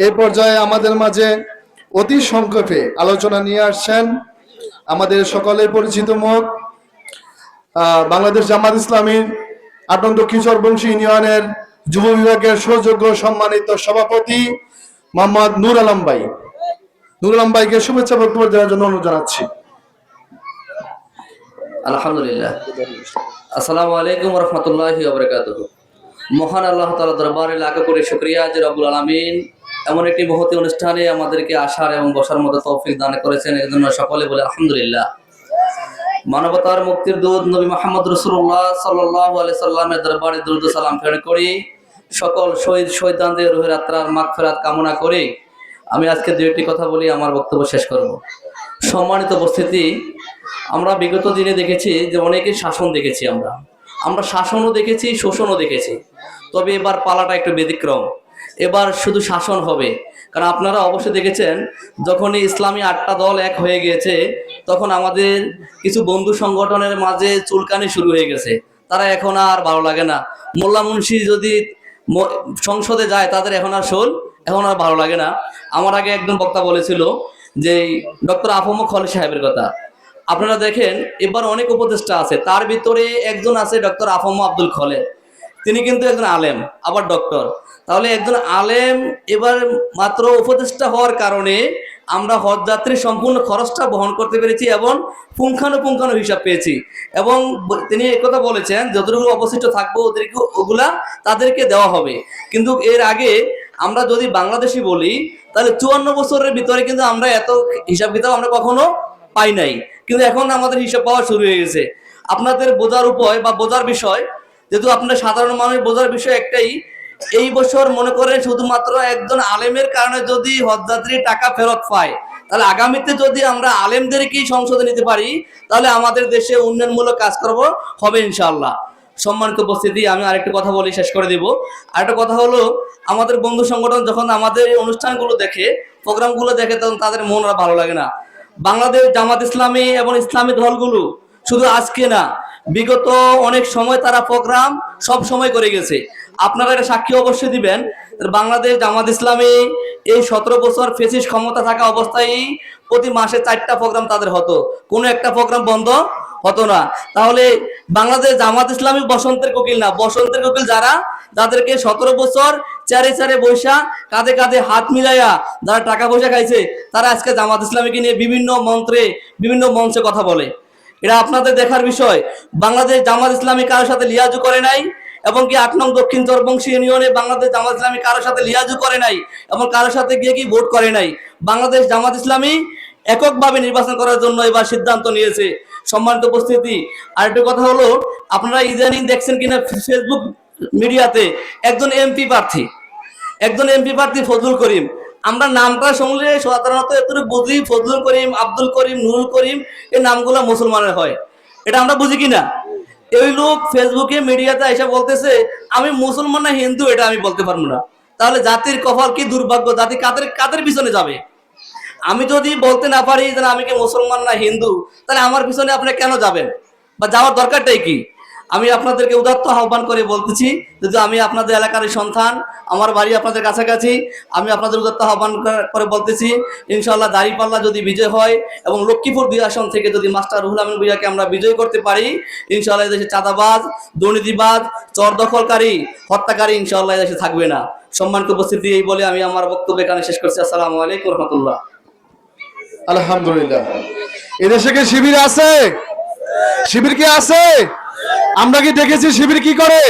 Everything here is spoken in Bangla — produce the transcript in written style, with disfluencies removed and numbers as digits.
এই পর্যায়ে আমাদের মাঝে অতি সংক্ষেপে আলোচনা নিয়ে আসছেন আমাদের সকলের পরিচিত মুখ, বাংলাদেশ জামাত ইসলামীর ৮ নং দক্ষিণ চরবংশী ইউনিয়নের যুব বিভাগের সুযোগ্য সম্মানিত সভাপতি মোহাম্মদ নূর আলম ভাই। নূর আলম ভাইকে শুভেচ্ছা বক্তব্য দেওয়ার জন্য অনুরোধ জানাচ্ছি। আলহামদুলিল্লাহ। আসসালামু আলাইকুম ওয়া রাহমাতুল্লাহি ওয়া বারাকাতুহু। মহান আল্লাহ তাআলা দরবারে লাখ কোটি শুকরিয়া যে রব্বুল আলামিন এমন একটি মহতী অনুষ্ঠানে আমাদেরকে আসার এবং বসার মতো তৌফিক দান করেছেন, এর জন্য সকলে বলে আলহামদুলিল্লাহ। মানবতার মুক্তির দূত নবী মুহাম্মদ রাসূলুল্লাহ সাল্লাল্লাহু আলাইহি সাল্লামের দরবারে দরুদ ও সালাম প্রেরণ করি। সকল শহীদদের রূহের আত্মার মাগফিরাত কামনা করে আমি আজকে দুইটি কথা বলি, আমার বক্তব্য শেষ করব। সম্মানিত উপস্থিতি, আমরা বিগত দিনে দেখেছি যে অনেকে শাসন দেখেছি, আমরা শাসনও দেখেছি, শোষণও দেখেছি। তবে এবার পালাটা একটু ব্যতিক্রম, এবার শুধু শাসন হবে। কারণ আপনারা অবশ্যই দেখেছেন যখনই ইসলামী 8টা দল এক হয়ে গিয়েছে, তখন আমাদের কিছু বন্ধু সংগঠনের মাঝে চুলকানি শুরু হয়ে গেছে। তারা এখন আর ভালো লাগে না। মোল্লা মুন্সি যদি সংসদে যায় তাদের এখন আর ভালো লাগে না। আমার আগে একজন বক্তা বলেছিল যে ডক্টর আফম খলে সাহেবের কথা। আপনারা দেখেন এবার অনেক উপদেষ্টা আছে, তার ভিতরে একজন আছে ডক্টর আফম আব্দুল খলে। তিনি কিন্তু একজন আলেম আবার ডক্টর। তাহলে একজন আলেম এবার মাত্র উপদেষ্টা হওয়ার কারণে আমরা হজ যাত্রীর সম্পূর্ণ খরচটা বহন করতে পেরেছি এবং পুঙ্খানুপুঙ্খানু হিসাব পেয়েছি। এবং তিনি একথা বলেছেন যতটুকু অবশিষ্ট থাকবো ওগুলা তাদেরকে দেওয়া হবে। কিন্তু এর আগে আমরা যদি বাংলাদেশি বলি তাহলে 54 বছরের ভিতরে কিন্তু আমরা এত হিসাব কিতাব আমরা কখনো পাই নাই, কিন্তু এখন আমাদের হিসাব পাওয়া শুরু হয়ে গেছে। আপনাদের বোঝার উপায় বা বোঝার বিষয়, যেহেতু আপনার সাধারণ মানুষ বোঝার বিষয় একটাই, এই বছর মনে করেন শুধুমাত্র একজন আলেমের কারণে যদি হজযাত্রী টাকা ফেরত পায়, তাহলে আগামীতে যদি আমরা আলেমদেরকেই সংসদে নিতে পারি তাহলে আমাদের দেশে উন্নয়নমূলক কাজ হবে ইনশাআল্লাহ। সম্মানিত উপস্থিতি, আমি আরেকটা কথা বলি, শেষ করে দিব। আরেকটা কথা হলো, আমাদের বন্ধু সংগঠন যখন আমাদের এই অনুষ্ঠানগুলো দেখে, প্রোগ্রামগুলো দেখে, তখন তাদের মন আর ভালো লাগে না। বাংলাদেশ জামাত ইসলামী এবং ইসলামী দলগুলো শুধু আজকে না, বিগত অনেক সময় তারা প্রোগ্রাম সব সময় করে গেছে। আপনারা এটা সাক্ষী অবশ্যই দিবেন। বাংলাদেশ জামাত ইসলামী এই 17 বছর ফেসিস্ট ক্ষমতা থাকা অবস্থায় প্রতি মাসে 4টা প্রোগ্রাম তাদের হতো, কোনো একটা প্রোগ্রাম বন্ধ হতো না। তাহলে বাংলাদেশ জামাত ইসলামী বসন্তের কোকিল না, বসন্তের কোকিল যাদেরকে 17 বছর চারে চারে বৈশা কাঁধে কাঁধে হাত মিলাইয়া যারা টাকা পয়সা খাইছে, তারা আজকে জামাত ইসলামীকে নিয়ে বিভিন্ন মন্ত্রে বিভিন্ন মঞ্চে কথা বলে। এটা আপনাদের দেখার বিষয়। বাংলাদেশ জামাত ইসলামী কারোর সাথে লিয়াজু করে নাই, এবং কি 8 নং দক্ষিণ চরবংশী ইউনিয়নে বাংলাদেশ জামাত ইসলামী কারোর সাথে লিয়াজু করে নাই এবং কারোর সাথে গিয়ে কি ভোট করে নাই। বাংলাদেশ জামাত ইসলামী এককভাবে নির্বাচন করার জন্য এবার সিদ্ধান্ত নিয়েছে। সম্মানিত উপস্থিতি, আরেকটা কথা হলো, আপনারা ইদানিং দেখছেন কিনা ফেসবুক মিডিয়াতে একজন এমপি প্রার্থী ফজলুল করিম। আমরা নামটা শুনলে সাধারণত এতটুকু বুঝি, ফজলুল করিম, আব্দুল করিম, নুরুল করিম, এই নামগুলো মুসলমানের হয়, এটা আমরা বুঝি কিনা। এই লোক ফেসবুকে মিডিয়াতে এসে বলতেছে আমি মুসলমান না হিন্দু, এটা আমি বলতে পারবো না। তাহলে জাতির কপাল কি দুর্ভাগ্য, জাতি কাদের পিছনে যাবে? আমি যদি বলতে না পারি যে আমি কি মুসলমান না হিন্দু, তাহলে আমার পিছনে আপনি কেন যাবেন বা যাওয়ার দরকারটাই কি? আমি আপনাদেরকে উদাত্ত আহ্বান করে বলতেছি, যদি আমি আপনাদের এলাকার সন্তান, আমার বাড়ি আপনাদের কাছাকাছি, আমি আপনাদের উদাত্ত আহ্বান করে বলতেছি, ইনশাআল্লাহ দাঁড়িপাল্লা যদি বিজয় হয় এবং লক্ষ্মীপুর 2 আসন থেকে যদি মাস্টার রুহুল আমিন ভূঁইয়াকে আমরা বিজয় করতে পারি, ইনশাআল্লাহ দেশে চাঁদাবাজ, দুর্নীতিবাজ, চর দখলকারী, হত্যাকারী ইনশাআল্লাহ দেশে থাকবে না। সম্মানিত উপস্থিতি, এই বলে আমি আমার বক্তব্য এখানে শেষ করছি। আসসালামু আলাইকুম ওয়া রাহমাতুল্লাহ। আলহামদুলিল্লাহ। এদেশে কি শিবির আছে? শিবির কি আছে? আমরা কি দেখেছি শিবির কি করে?